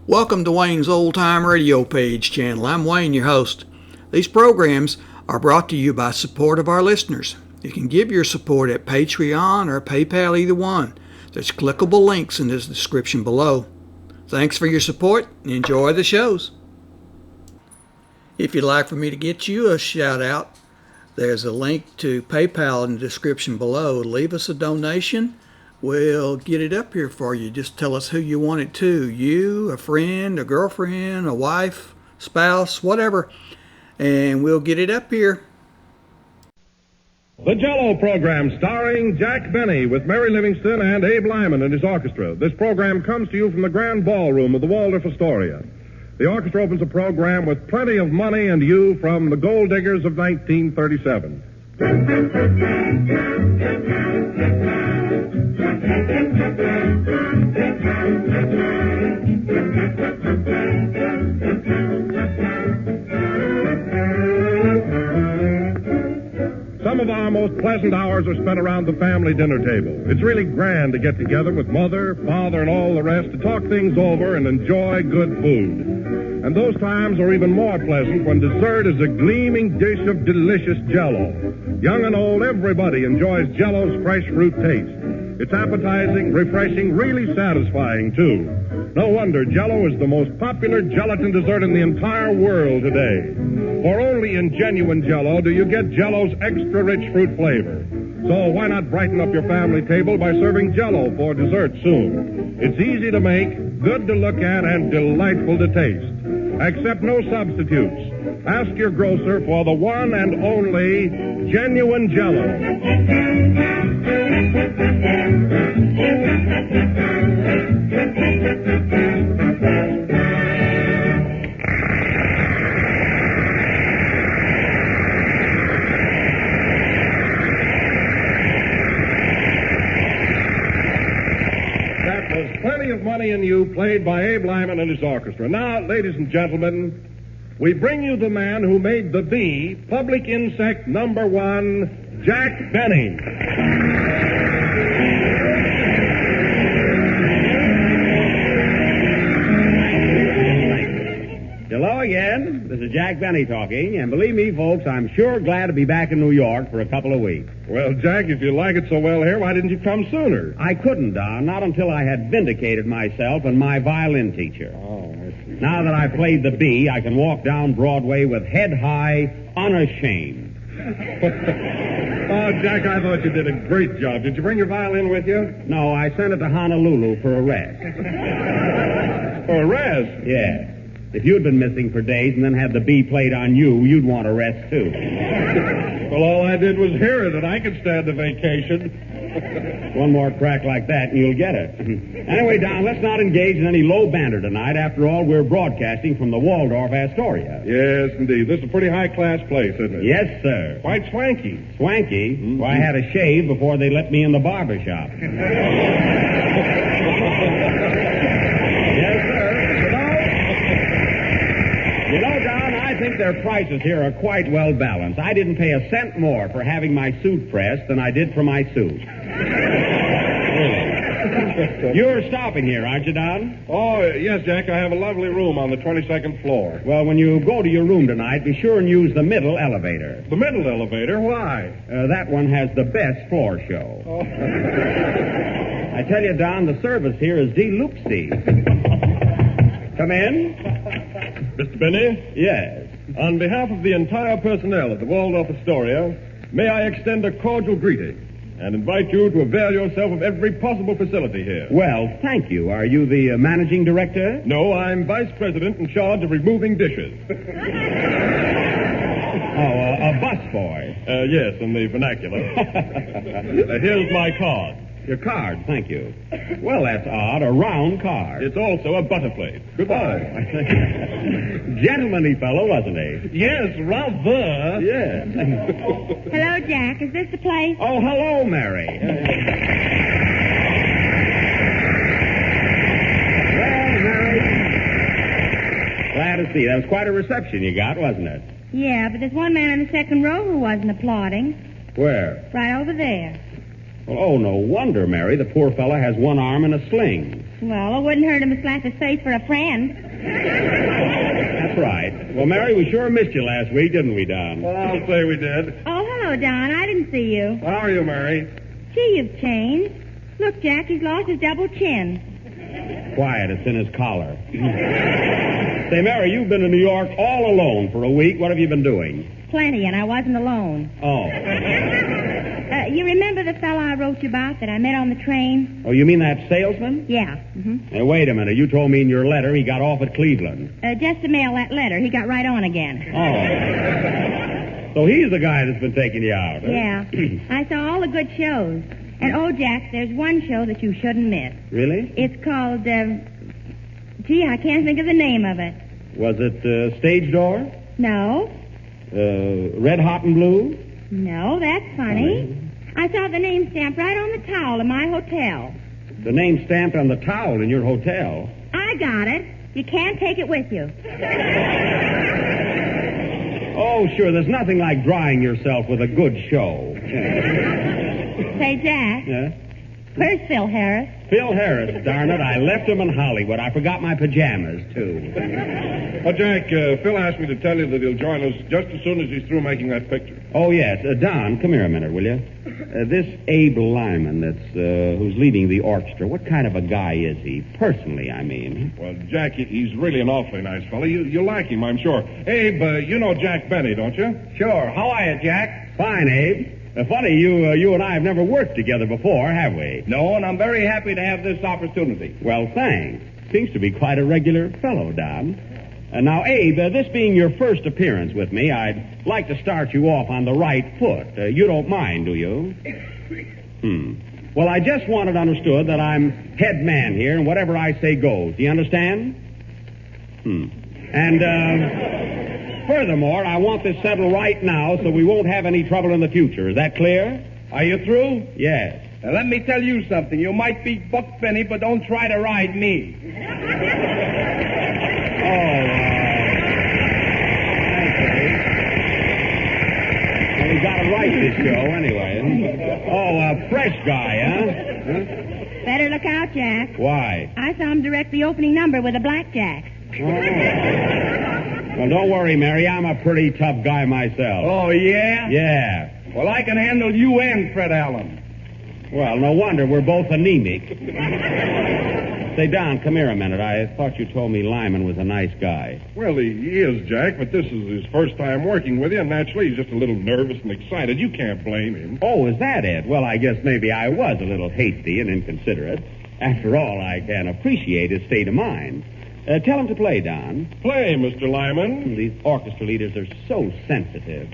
Welcome to Wayne's Old Time Radio Page channel. I'm Wayne, your host. These programs are brought to you by support of our listeners. You can give your support at Patreon or PayPal, either one. There's clickable links in the description below. Thanks for your support and enjoy the shows. If you'd like for me to get you a shout out, there's a link to PayPal in the description below. Leave us a donation. We'll get it up here for you. Just tell us who you want it to. You, a friend, a girlfriend, a wife, spouse, whatever. And we'll get it up here. The Jell-O program starring Jack Benny with Mary Livingston and Abe Lyman and his orchestra. This program comes to you from the Grand Ballroom of the Waldorf Astoria. The orchestra opens a program with Plenty of Money and You from the Gold Diggers of 1937. Some of our most pleasant hours are spent around the family dinner table. It's really grand to get together with mother, father, and all the rest to talk things over and enjoy good food. And those times are even more pleasant when dessert is a gleaming dish of delicious Jell-O. Young and old, everybody enjoys Jell-O's fresh fruit taste. It's appetizing, refreshing, really satisfying, too. No wonder Jell-O is the most popular gelatin dessert in the entire world today. For only in genuine Jell-O do you get Jell-O's extra rich fruit flavor. So why not brighten up your family table by serving Jell-O for dessert soon? It's easy to make, good to look at, and delightful to taste. Accept no substitutes. Ask your grocer for the one and only genuine Jell-O. Plenty of Money in You, played by Abe Lyman and his orchestra. Now, ladies and gentlemen, we bring you the man who made the bee public insect number one, Jack Benny. Hello again. This is Jack Benny talking, and believe me, folks, I'm sure glad to be back in New York for a couple of weeks. Well, Jack, if you like it so well here, why didn't you come sooner? I couldn't, Don, not until I had vindicated myself and my violin teacher. Oh, I see. Now that I've played the bee, I can walk down Broadway with head high, unashamed. Oh, Jack, I thought you did a great job. Did you bring your violin with you? No, I sent it to Honolulu for a rest. For a rest? Yeah. If you'd been missing for days and then had the bee played on you, you'd want a rest, too. Well, all I did was hear it, and I could stand a vacation. One more crack like that, and you'll get it. Anyway, Don, let's not engage in any low banter tonight. After all, we're broadcasting from the Waldorf Astoria. Yes, indeed. This is a pretty high-class place, isn't it? Yes, sir. Quite swanky. Swanky? Mm-hmm. Well, I had a shave before they let me in the barber shop. Yes, sir. You know, Don, I think their prices here are quite well balanced. I didn't pay a cent more for having my suit pressed than I did for my suit. Really. You're stopping here, aren't you, Don? Oh, yes, Jack. I have a lovely room on the 22nd floor. Well, when you go to your room tonight, be sure and use the middle elevator. The middle elevator? Why? That one has the best floor show. Oh. I tell you, Don, the service here is de-loopsy. Come in. Mr. Benny? Yes. On behalf of the entire personnel of the Waldorf Astoria, may I extend a cordial greeting and invite you to avail yourself of every possible facility here. Well, thank you. Are you the managing director? No, I'm vice president in charge of removing dishes. A busboy. Yes, in the vernacular. Here's my card. Your card, thank you. Well, that's odd, a round card. It's also a butterplate. Goodbye. Gentlemanly fellow, wasn't he? Yes, rather. Yes. Hello, Jack. Is this the place? Oh, hello, Mary. Well, Mary, glad to see you. That was quite a reception you got, wasn't it? Yeah, but there's one man in the second row who wasn't applauding. Where? Right over there. Well, oh, no wonder, Mary. The poor fellow has one arm in a sling. Well, it wouldn't hurt him to slap his face for a friend. That's right. Well, Mary, we sure missed you last week, didn't we, Don? Well, I'll say we did. Oh, hello, Don. I didn't see you. How are you, Mary? Gee, you've changed. Look, Jack, he's lost his double chin. Quiet, it's in his collar. Say, Mary, you've been in New York all alone for a week. What have you been doing? Plenty, and I wasn't alone. Oh. You remember the fellow I wrote you about that I met on the train? Oh, you mean that salesman? Yeah. Hey, wait a minute. You told me in your letter he got off at Cleveland. Just to mail that letter. He got right on again. Oh. So he's the guy that's been taking you out. Huh? Yeah. I saw all the good shows. And, oh, Jack, there's one show that you shouldn't miss. Really? It's called, gee, I can't think of the name of it. Was it Stage Door? No. Red Hot and Blue? No, that's funny. I saw the name stamped right on the towel in my hotel. The name stamped on the towel in your hotel? I got it. You can't take it with you. Oh, sure. There's nothing like drying yourself with a good show. Say, Jack. Yeah? Where's Phil Harris? Phil Harris, darn it. I left him in Hollywood. I forgot my pajamas, too. Oh, Jack, Phil asked me to tell you that he'll join us just as soon as he's through making that picture. Oh, yes. Don, come here a minute, will you? This Abe Lyman who's leading the orchestra, what kind of a guy is he? Personally, I mean. Well, Jack, he's really an awfully nice fellow. You like him, I'm sure. Abe, you know Jack Benny, don't you? Sure. How are you, Jack? Fine, Abe. Funny, you and I have never worked together before, have we? No, and I'm very happy to have this opportunity. Well, thanks. Seems to be quite a regular fellow, Don. Now, Abe, this being your first appearance with me, I'd like to start you off on the right foot. You don't mind, do you? Well, I just want it understood that I'm head man here, and whatever I say goes. Do you understand? And, furthermore, I want this settled right now so we won't have any trouble in the future. Is that clear? Are you through? Yes. Now, let me tell you something. You might beat Buck Benny, but don't try to ride me. Well, we got to write this show anyway. Oh, fresh guy, huh? Better look out, Jack. Why? I saw him direct the opening number with a blackjack. Oh. Well, don't worry, Mary. I'm a pretty tough guy myself. Oh, yeah? Yeah. Well, I can handle you and Fred Allen. Well, no wonder we're both anemic. Say, Don, come here a minute. I thought you told me Lyman was a nice guy. Well, he is, Jack, but this is his first time working with you, and naturally he's just a little nervous and excited. You can't blame him. Oh, is that it? Well, I guess maybe I was a little hasty and inconsiderate. After all, I can appreciate his state of mind. Tell him to play, Don. Play, Mr. Lyman. These orchestra leaders are so sensitive.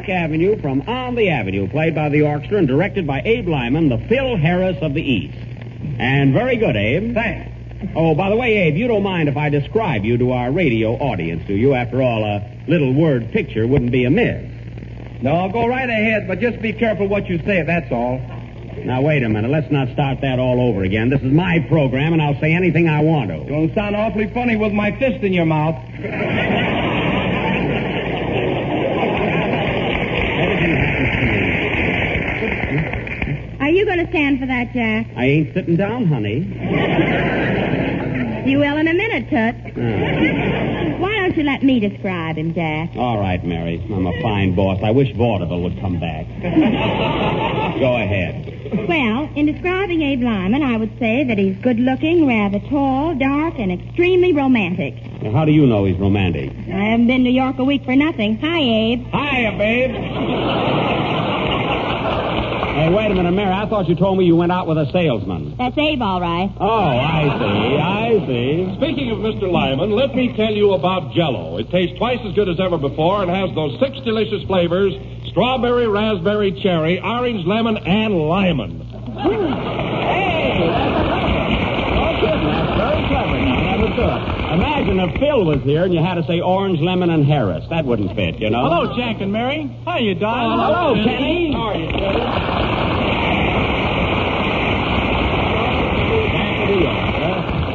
Park Avenue from On the Avenue, played by the orchestra and directed by Abe Lyman, the Phil Harris of the East. And very good, Abe. Thanks. Oh, by the way, Abe, you don't mind if I describe you to our radio audience, do you? After all, a little word picture wouldn't be amiss. No, go right ahead, but just be careful what you say, that's all. Now, wait a minute. Let's not start that all over again. This is my program, and I'll say anything I want to. You're going to sound awfully funny with my fist in your mouth. Everything happens to me. Are you going to stand for that, Jack? I ain't sitting down, honey. You will in a minute, Toots. Why don't you let me describe him, Jack? All right, Mary. I'm a fine boss. I wish vaudeville would come back. Go ahead. Well, in describing Abe Lyman, I would say that he's good-looking, rather tall, dark, and extremely romantic. Now, how do you know he's romantic? I haven't been to New York a week for nothing. Hi, Abe. Hiya, babe. Hey, wait a minute, Mary. I thought you told me you went out with a salesman. That's Abe, all right. Oh, I see. Speaking of Mr. Lyman, let me tell you about jell-o. It tastes twice as good as ever before and has those 6 delicious flavors: strawberry, raspberry, cherry, orange, lemon, and lemon. Hey! Oh, kidding. That's very clever now. That was good. Imagine if Phil was here and you had to say orange, lemon, and Harris. That wouldn't fit, you know? Hello, Jack and Mary. How you, darling? Hello, Kenny. How are you, Kenny?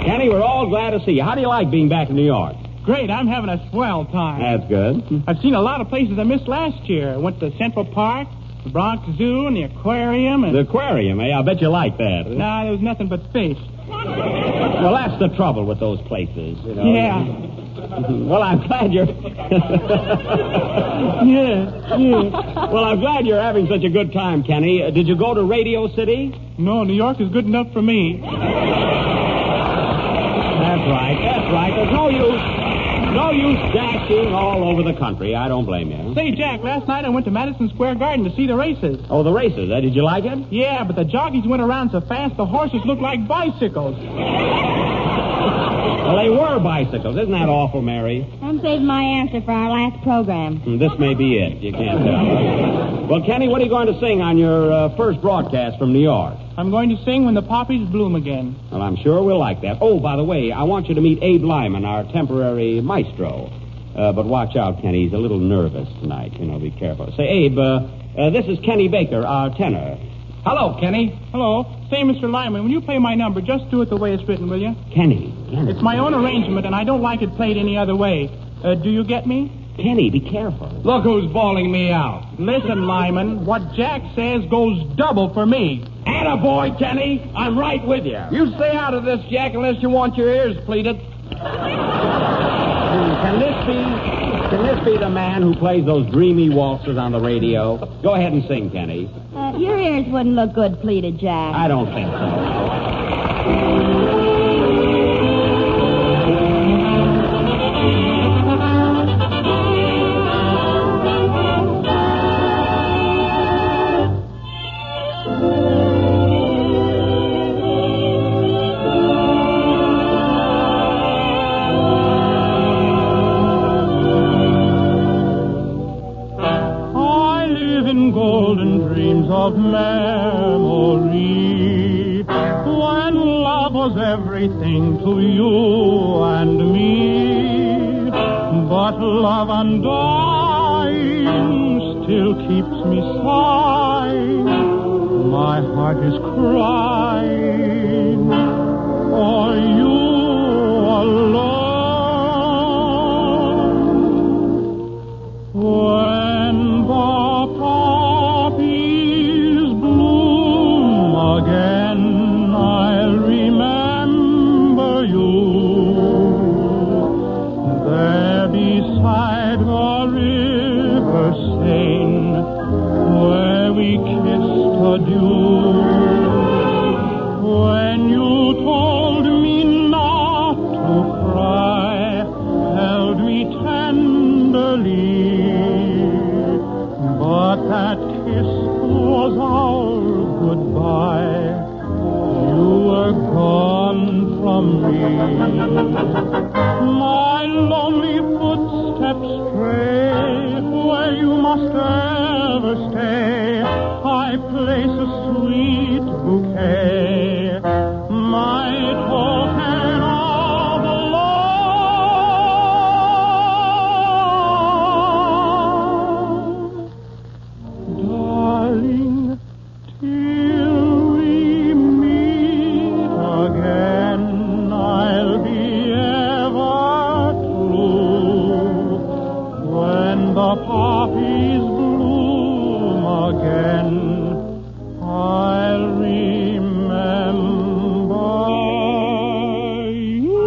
Kenny, we're all glad to see you. How do you like being back in New York? Great. I'm having a swell time. That's good. I've seen a lot of places I missed last year. I went to Central Park, the Bronx Zoo, and the aquarium, and... The aquarium, eh? I bet you like that. Nah, there was nothing but fish. Well, that's the trouble with those places, you know. Yeah. Well, I'm glad you're... Yeah. Well, I'm glad you're having such a good time, Kenny. Did you go to Radio City? No, New York is good enough for me. That's right. There's no use dashing all over the country. I don't blame you. Say, Jack, last night I went to Madison Square Garden to see the races. Oh, the races, eh? Did you like it? Yeah, but the jockeys went around so fast the horses looked like bicycles. Well, they were bicycles. Isn't that awful, Mary? I'm saving my answer for our last program. This may be it. You can't tell. Well, Kenny, what are you going to sing on your first broadcast from New York? I'm going to sing When the Poppies Bloom Again. Well, I'm sure we'll like that. Oh, by the way, I want you to meet Abe Lyman, our temporary maestro. But watch out, Kenny. He's a little nervous tonight. You know, be careful. Say, Abe, this is Kenny Baker, our tenor. Hello, Kenny. Hello. Say, Mr. Lyman, when you play my number, just do it the way it's written, will you? Kenny. It's my own arrangement, and I don't like it played any other way. Do you get me? Kenny, be careful. Look who's bawling me out. Listen, Lyman, what Jack says goes double for me. Attaboy, Kenny. I'm right with you. You stay out of this, Jack, unless you want your ears pleated. Can this be the man who plays those dreamy waltzes on the radio? Go ahead and sing, Kenny. Your ears wouldn't look good pleated, Jack. I don't think so. Of memory, when love was everything to you and me, but love undying still keeps me sighing. My heart is crying for you alone. When the again, I'll remember you there beside the river Seine, where we kissed adieu. When you told me not to cry, held me tenderly, but that kiss was our goodbye. You were gone from me. My lonely footsteps stray where you must end. never stay. I place a sweet bouquet, my token of love. Darling, till we meet again, I'll be ever true. When the poppies bloom again, I'll remember you.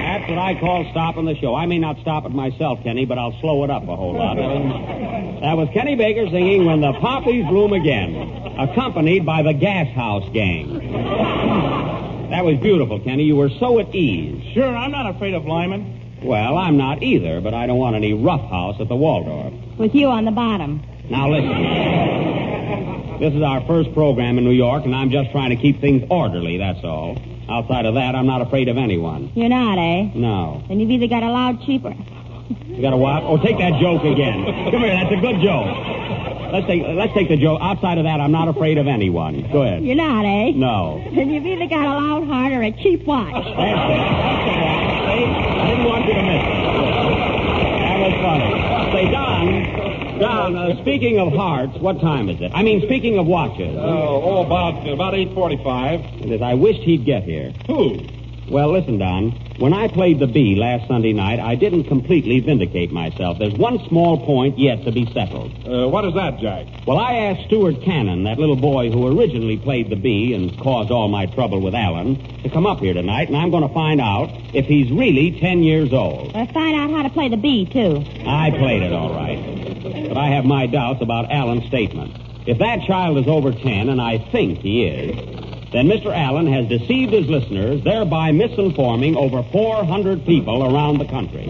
That's what I call stopping the show. I may not stop it myself, Kenny, but I'll slow it up a whole lot. That was Kenny Baker singing When the Poppies Bloom Again, accompanied by the Gas House Gang. That was beautiful, Kenny. You were so at ease. Sure, I'm not afraid of Lyman. Well, I'm not either, but I don't want any roughhouse at the Waldorf. With you on the bottom. Now, listen. This is our first program in New York, and I'm just trying to keep things orderly, that's all. Outside of that, I'm not afraid of anyone. You're not, eh? No. Then you've either got a loud cheaper. You got a what? Oh, take that joke again. Come here, that's a good joke. Let's take the joke. Outside of that, I'm not afraid of anyone. Go ahead. You're not, eh? No. Then you've either got a loud heart or a cheap watch. That's it. That's the one. See? I didn't want you to miss it. That was funny. Say, Don, speaking of hearts, what time is it? I mean, speaking of watches. About 8:45. I wished he'd get here. Who? Well, listen, Don. When I played the bee last Sunday night, I didn't completely vindicate myself. There's one small point yet to be settled. What is that, Jack? Well, I asked Stuart Canin, that little boy who originally played the bee and caused all my trouble with Alan, to come up here tonight, and I'm going to find out if he's really 10 years old. Find out how to play the bee, too. I played it all right. But I have my doubts about Alan's statement. If that child is over 10, and I think he is, then Mr. Allen has deceived his listeners, thereby misinforming over 400 people around the country.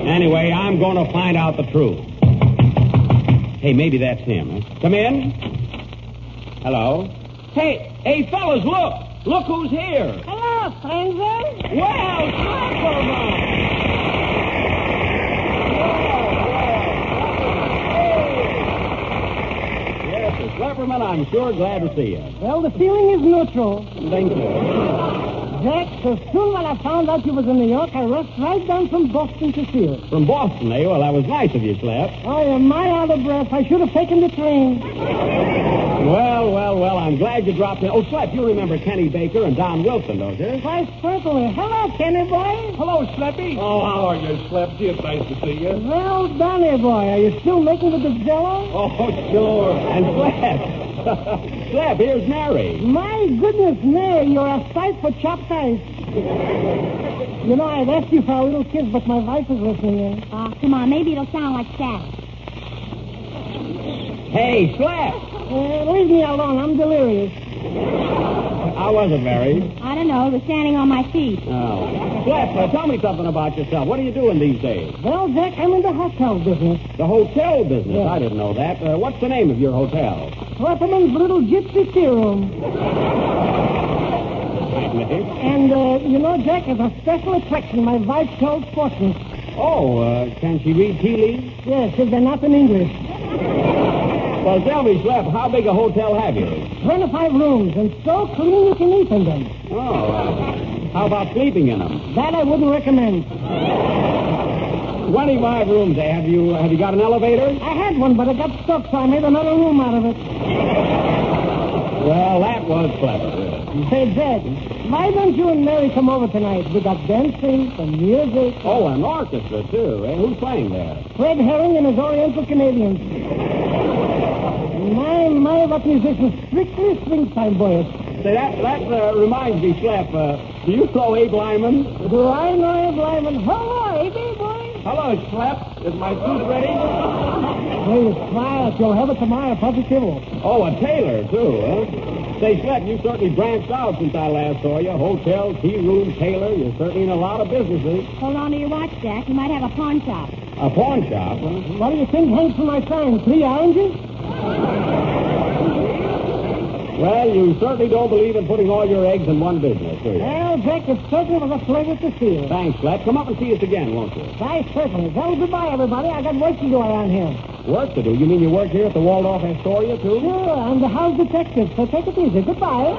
Anyway, I'm going to find out the truth. Hey, maybe that's him. Huh? Come in. Hello. Hey, fellas, look. Look who's here. Hello, stranger. Well, Slapperman. Yes, Mr. Slapperman, I'm sure glad to see you. Well, the feeling is neutral. Thank you. Jack, so soon when I found out you was in New York, I rushed right down from Boston to see you. From Boston, eh? Well, that was nice of you, Slap. I am my out of breath. I should have taken the train. Well, I'm glad you dropped in. Oh, Slap, you remember Kenny Baker and Don Wilson, don't you? Why, certainly. Hello, Kenny boy. Hello, Slappy. Oh, how are you, Slapsy? It's nice to see you. Well, Donny boy, are you still making with the jell-o? Oh, sure. And Slap. Slap, here's Mary. My goodness, Mary, you're a sight for chopped ice. You know, I'd asked you for a little kiss, but my wife is listening in. Oh, come on. Maybe it'll sound like that. Hey, Slap. Leave me alone. I'm delirious. How was it, Mary? I don't know. It was standing on my feet. Oh. Slap, tell me something about yourself. What are you doing these days? Well, Jack, I'm in the hotel business. The hotel business? Yeah. I didn't know that. What's the name of your hotel? Slapperman's Little Gypsy Tea Room. And, you know, Jack, as a special attraction, my wife tells fortunes. Oh, can she read tea leaves? Yes, if they're not in English. Well, tell me, Slap, how big a hotel have you? 25 rooms, and so clean you can eat in them. Oh, how about sleeping in them? That I wouldn't recommend. 25 rooms, eh? Have you got an elevator? I had one, but it got stuck, so I made another room out of it. Well, that was clever. Say, Jack, why don't you and Mary come over tonight? We got dancing, some music. Oh, an orchestra, too, eh? Who's playing there? Fred Herring and his Oriental Canadians. My, what musicians. Strictly swing time, boys. Say, that reminds me, Slap, do you know Abe Lyman? Do I know Abe Lyman? Hello, Abe, boy. Hello, Slap. Is my suit ready? Hey, it's quiet. You'll have it tomorrow, positive. Oh, a tailor, too, huh? Say, Slap, you certainly branched out since I last saw you. Hotel, tea room, tailor. You're certainly in a lot of businesses. Hold on to your watch, Jack. You might have a pawn shop. A pawn shop, huh? What do you think hangs from my sign? 3 oranges? Well, you certainly don't believe in putting all your eggs in one business, do you? Well, Jack, it certainly was a pleasure to see you. Thanks, Slap. Come up and see us again, won't you? Why, certainly. Well, goodbye, everybody. I got work to do around here. Work to do? You mean you work here at the Waldorf Astoria, too? Sure, I'm the house detective, so take it easy. Goodbye.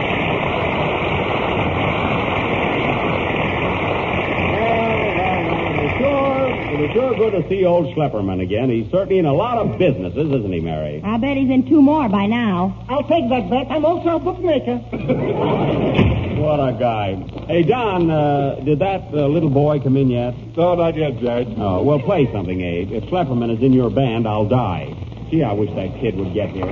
It's sure good to see old Schlepperman again. He's certainly in a lot of businesses, isn't he, Mary? I bet he's in 2 more by now. I'll take that bet. I'm also a bookmaker. What a guy. Hey, Don, did that little boy come in yet? No, not yet, Judge. Oh, well, play something, Abe. If Schlepperman is in your band, I'll die. Gee, I wish that kid would get here.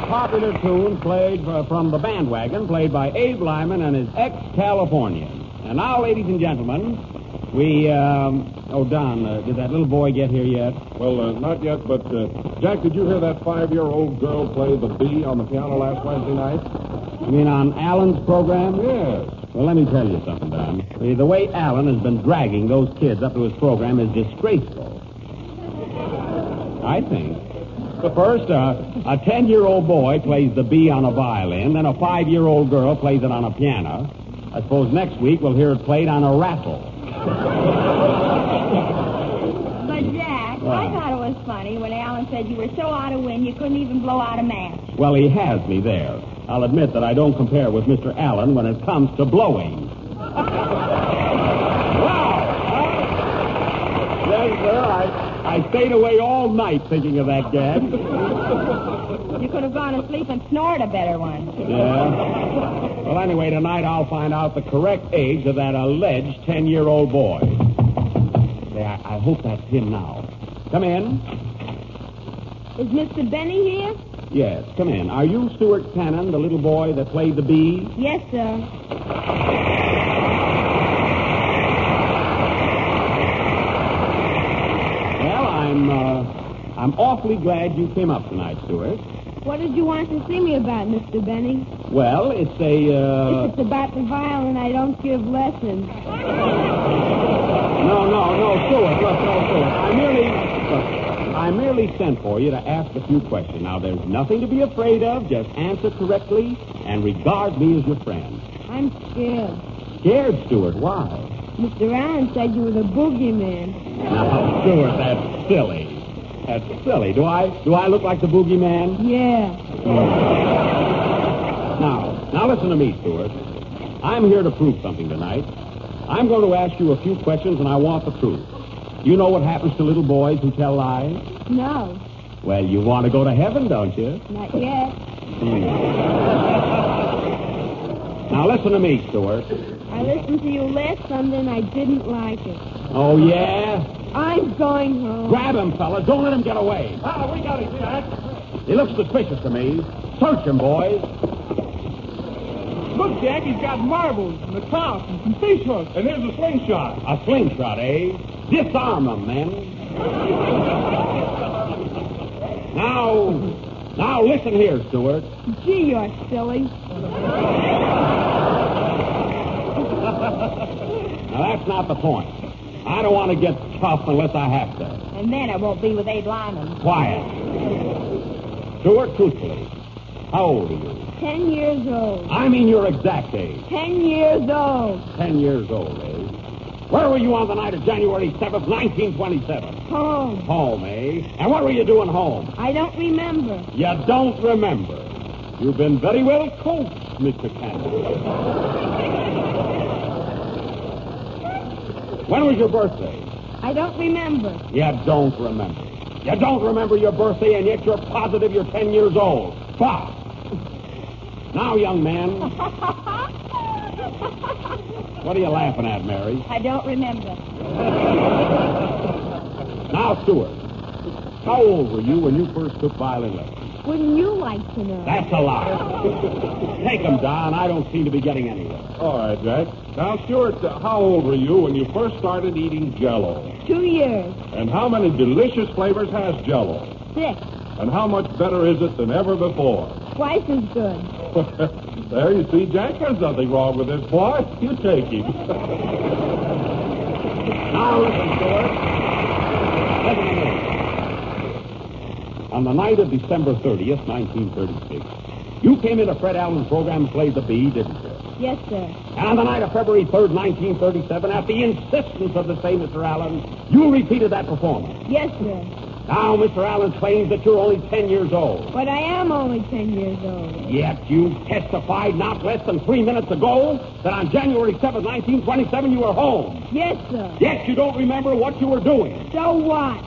Popular tune played from the bandwagon, played by Abe Lyman and his ex-Californians. And now, ladies and gentlemen, we, Don, did that little boy get here yet? Well, not yet, but, Jack, did you hear that 5-year-old girl play the B on the piano last Wednesday night? You mean on Alan's program? Yes. Well, let me tell you something, Don. The way Alan has been dragging those kids up to his program is disgraceful. I think. First, a 10-year-old boy plays the B on a violin, then a 5-year-old girl plays it on a piano. I suppose next week we'll hear it played on a raffle. But, Jack, I thought it was funny when Alan said you were so out of wind you couldn't even blow out a match. Well, he has me there. I'll admit that I don't compare with Mr. Allen when it comes to blowing. Wow! Yes, sir, I stayed away all night thinking of that gag. You could have gone to sleep and snored a better one. Yeah. Well, anyway, tonight I'll find out the correct age of that alleged 10-year-old boy. Say, I hope that's him now. Come in. Is Mr. Benny here? Yes, come in. Are you Stuart Canin, the little boy that played the B? Yes, sir. Well, I'm awfully glad you came up tonight, Stuart. What did you want to see me about, Mr. Benny? Well, it's a, If it's about the violin, I don't give lessons. No, Stuart, look, Stuart. I merely sent for you to ask a few questions. Now, there's nothing to be afraid of. Just answer correctly and regard me as your friend. I'm scared. Scared, Stuart? Why? Mr. Allen said you were the boogeyman. Now, Stuart, that's silly. That's silly. Do I look like the boogeyman? Yeah. Now listen to me, Stuart. I'm here to prove something tonight. I'm going to ask you a few questions, and I want the truth. You know what happens to little boys who tell lies? No. Well, you want to go to heaven, don't you? Not yet. Now listen to me, Stuart. I listened to you last Sunday and I didn't like it. Oh, yeah? I'm going home. Grab him, fellas. Don't let him get away. Ah, we got it, Jack. He looks suspicious to me. Search him, boys. Look, Jack, he's got marbles and a top and some fish hooks. And here's a slingshot. A slingshot, eh? Disarm them, men. Now listen here, Stuart. Gee, you're silly. Now, that's not the point. I don't want to get tough unless I have to. And then I won't be with Abe Lyman. Quiet. Stuart, truthfully, how old are you? 10 years old. I mean your exact age. 10 years old. 10 years old, eh? Where were you on the night of January 7th, 1927? Home. Home, eh? And what were you doing home? I don't remember. You don't remember. You've been very well coached, Mr. Canin. When was your birthday? I don't remember. You don't remember. You don't remember your birthday, and yet you're positive you're 10 years old. Bah! Now, young man. What are you laughing at, Mary? I don't remember. Now, Stuart, how old were you when you first took violin lessons? Wouldn't you like to know? That's a lie. Take him, Don. I don't seem to be getting anywhere. All right, Jack. Now, Stuart, how old were you when you first started eating jell-o? 2 years. And how many delicious flavors has jell-o? 6. And how much better is it than ever before? Twice as good. There, you see, Jack, there's nothing wrong with this boy. You take him. Now, listen, Stuart. Listen to me. On the night of December 30th, 1936, you came into Fred Allen's program and played the bee, didn't you? Yes, sir. And on the night of February 3rd, 1937, at the insistence of the same Mr. Allen, you repeated that performance. Yes, sir. Now, Mr. Allen claims that you're only 10 years old. But I am only 10 years old. Yet you testified not less than 3 minutes ago that on January 7th, 1927, you were home. Yes, sir. Yet you don't remember what you were doing. So what?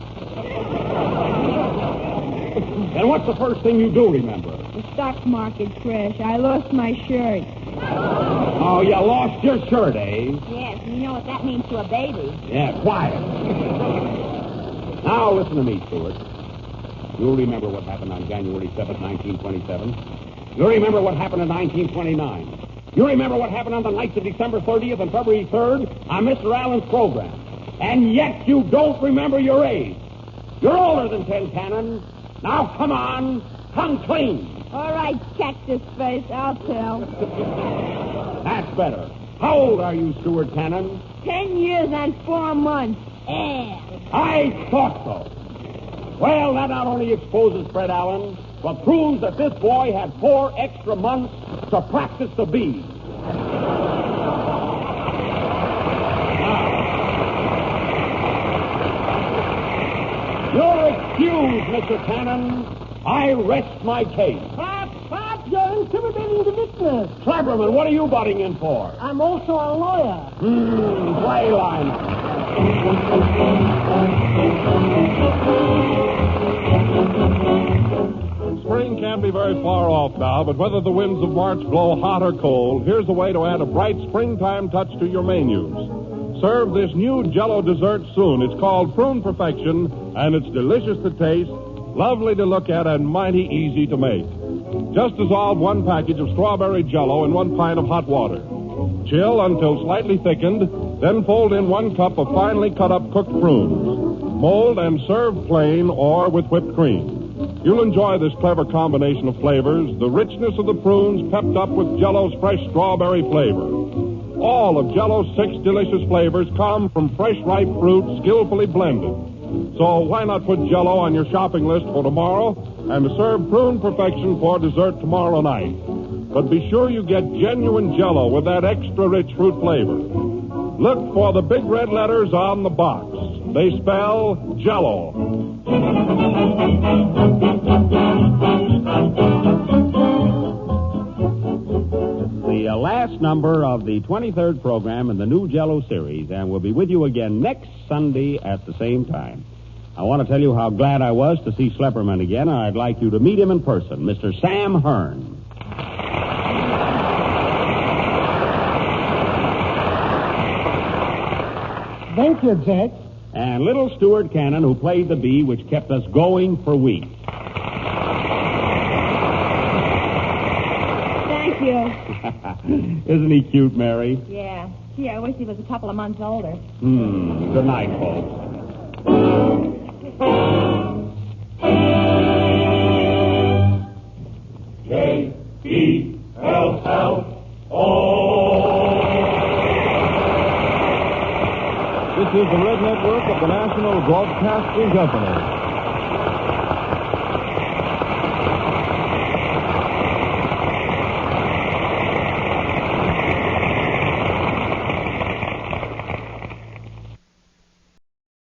And what's the first thing you do remember? The stock market crash. I lost my shirt. Oh, you lost your shirt, eh? Yes, you know what that means to a baby. Yeah, quiet. Now, listen to me, Stuart. You'll remember what happened on January 7th, 1927. You'll remember what happened in 1929. You remember what happened on the nights of December 30th and February 3rd on Mr. Allen's program. And yet you don't remember your age. You're older than 10, Canin. Now, come on. Come clean. All right, Cactus Face, I'll tell. That's better. How old are you, Stuart Canin? 10 years and 4 months. Yeah. I thought so. Well, that not only exposes Fred Allen, but proves that this boy had 4 extra months to practice the bee. You're excused, Mr. Canin. I rest my case. Pop, you're intimidating the witness. Cleverman, what are you butting in for? I'm also a lawyer. Play line. Spring can't be very far off now, but whether the winds of March blow hot or cold, here's a way to add a bright springtime touch to your menus. Serve this new jell-o dessert soon. It's called Prune Perfection, and it's delicious to taste, lovely to look at, and mighty easy to make. Just dissolve 1 package of strawberry jell-o in 1 pint of hot water. Chill until slightly thickened, then fold in 1 cup of finely cut up cooked prunes. Mold and serve plain or with whipped cream. You'll enjoy this clever combination of flavors, the richness of the prunes pepped up with jell-o's fresh strawberry flavor. All of jell-o's 6 delicious flavors come from fresh ripe fruit skillfully blended. So why not put jell-o on your shopping list for tomorrow and serve Prune Perfection for dessert tomorrow night? But be sure you get genuine jell-o with that extra rich fruit flavor. Look for the big red letters on the box. They spell jell-o. The last number of the 23rd program in the new Jell-O series, and we'll be with you again next Sunday at the same time. I want to tell you how glad I was to see Schlepperman again, and I'd like you to meet him in person, Mr. Sam Hearn. Thank you, Jack. And little Stuart Canin, who played the bee, which kept us going for weeks. Thank you. Isn't he cute, Mary? Yeah. Gee, I wish he was a couple of months older. Good night, folks. This is the Red Network of the National Broadcasting Company.